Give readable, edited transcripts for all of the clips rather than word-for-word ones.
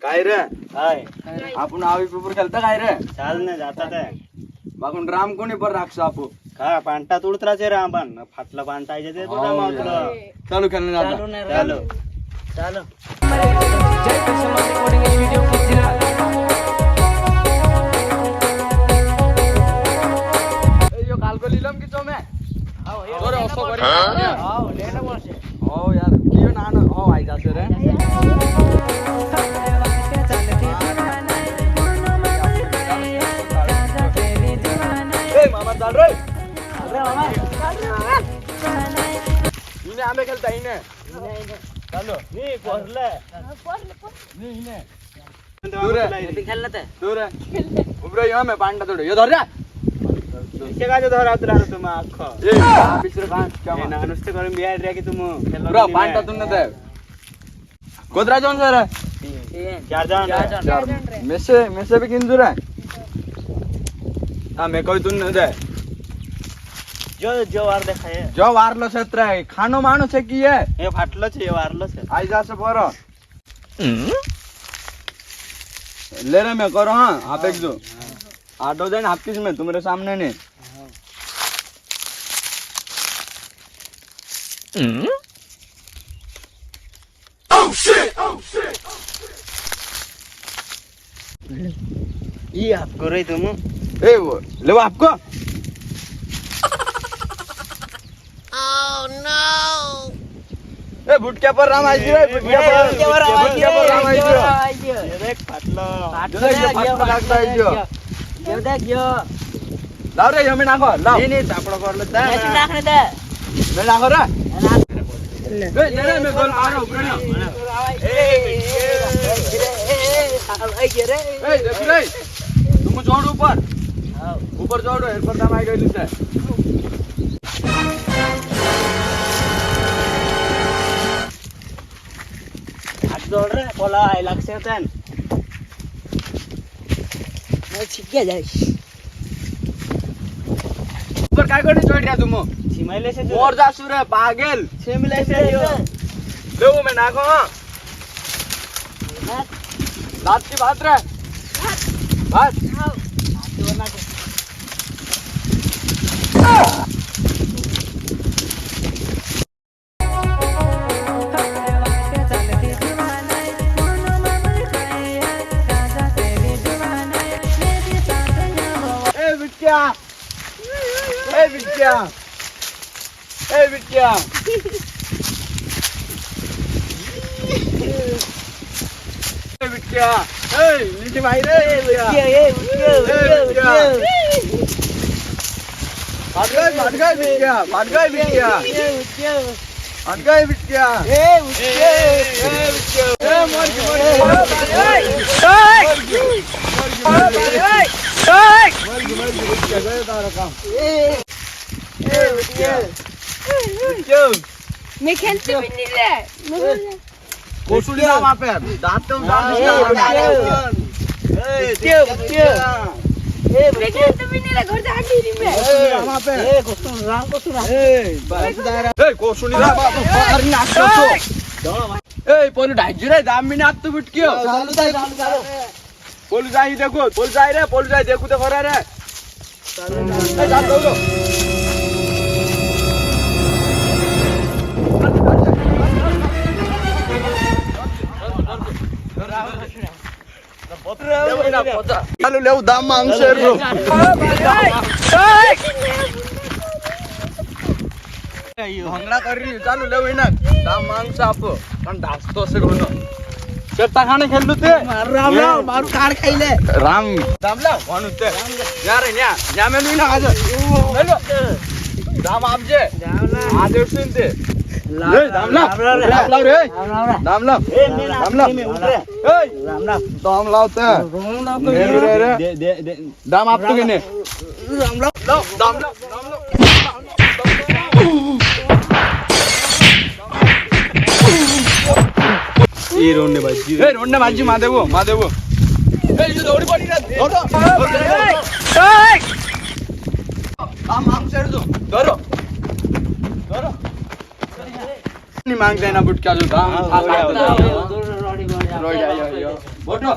काय रे काय आपण आवी पेपर खेळता काय रे चाल ना जातात आहे बागून राम कोणी पर राखसो आपू का पांटा तुडत्राचे रामबान फाटला पांटायचे ते तो राम आवतला चालू खेळणं आता चालो ચાલો यो कालको लिलम की चोमे जोरे असो करी આવ લેને બોલશે हो यार कियो नानो हो आई जासे रे ए मामा चाल रे અરે મામા इने आंबे खेळता इने चालो नी कोरले नी इने दूर खेळलं तर दूर उबरो यो मे पांडा तोडो यो धर रे इथे काय धर आत राहतो तुम्हा अख्ख ए बिसरे कान क्या ना नुसते करून बिहार रे की तुम उबरो पांडा तुन दे कोदरा जोन सर चार जण मेसे भी किंजू रे हां मैं कोई तुन दे जो जो वार देखाय जो वारलो क्षेत्र आहे खानो माणूस आहे की आहे हे फाटलंच हे वारलंच आई जा से बरो ले रे मैं करो हां आप एक दो आटो देन आपकी में तुम्हारे सामने ने ये आपको रे तुम ए वो ले वो आपको ए बुटक्या पर राम आई रे बुटक्या पर राम आई रे हे देख फाटलं फाटलं लागता आई जो घेऊ द्या घेऊ लाव रे यमी नाखो लाव नाही चापडं करलं મેસી નાખને દે मैं नाखो रे ए ले रे मैं गोल मारो उबरो આઈ ગયા રે ए देख रे तुम जोड़ ऊपर जोड़ो एर पर दाम आई गई से हात जोड रे बोला आय लागશે તન મેં શીખ્યા જઈશ ऊपर काय करने छोड़ दिया तुम सीमाइले से मोर जासू रे पागल सीमाइले से यो ले वो मैं नाखो बात की बात रे बात बिट्टिया ए बिट्टिया ए बिट्टिया ए बिट्टिया ए नीचे भाई रे बिट्टिया भाग गए बिट्टिया भाग गए बिट्टिया भाग गए बिट्टिया ए बिट्टिया ए मर मैं खेलते भी नहीं रहे कोसुली ना वहाँ पे दांत तो मैं खेलते भी नहीं रहे घर जा डेरी में वहाँ पे એ કોસ્તુ રામ કોસ્તુ રામ ए कोसुली ना अरे नाचो ए पोलू ढाई रे दाम में नाच तो बिट क्यों ચાલુ ચાલુ पोलू जाई देखो पोलू जाई देखो तो खरा रे ए जा दो ચાલો લેવું દામ માંગશે ભંગડા કરી ચાલુ લેવું એના દામ માંગશે આપો પણ ધાસતો છે કોનો ચેતા ખાને ખેલું તે રામ રામ મારું કાર્ડ ખાઈ લે રામ દામ લાવ કોનું તે યાર ન્યા મેલું ના આજે હેલો દામ આપજે આ દેવસીન તે લે દામ લાવ રે દામ લાવ ए मी ना दाम लाव मी उतरे ए राम राम दाम लाव ते मेरू रे रे दे दाम आपतो की ने રામ રામ लाव दाम लाव ई रोने बाजी ए रोडने बाजी मादेवो ए ये दौड़ी पड़ी ना दौड़ो दाम मांगसे दो धरो नहीं मांगते ना बुटका जो दाम हाँ, खाता हाँ, है રોડી ગોળ રોઈ જાય બોટો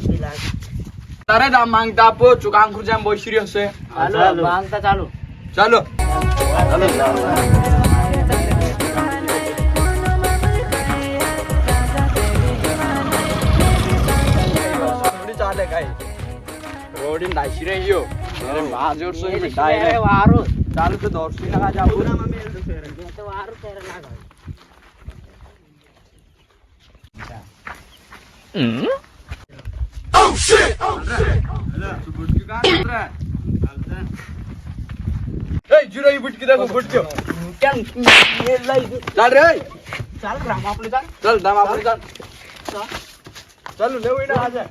પેલા તારે દામ માંગતા આપો ચુકાંગ ખુરજામ બોશરી હશે ચાલો માંગતા ચાલુ ચાલો ચાલે કાઈ રોડી નાશી રહ્યો અરે બાજોર સો મિટાઈ રે વારો ચાલુ તો દોરસી ના જાવું તો વારો તેરે લાગો એ જીરો ઈ બુટકી દેખો બુટક્યો કેમ એ લઈ ચાલ રે ચાલ રામ આપણે ચાલ ચાલ દામ આપણે ચાલ ચાલ લેવું ઈના આજે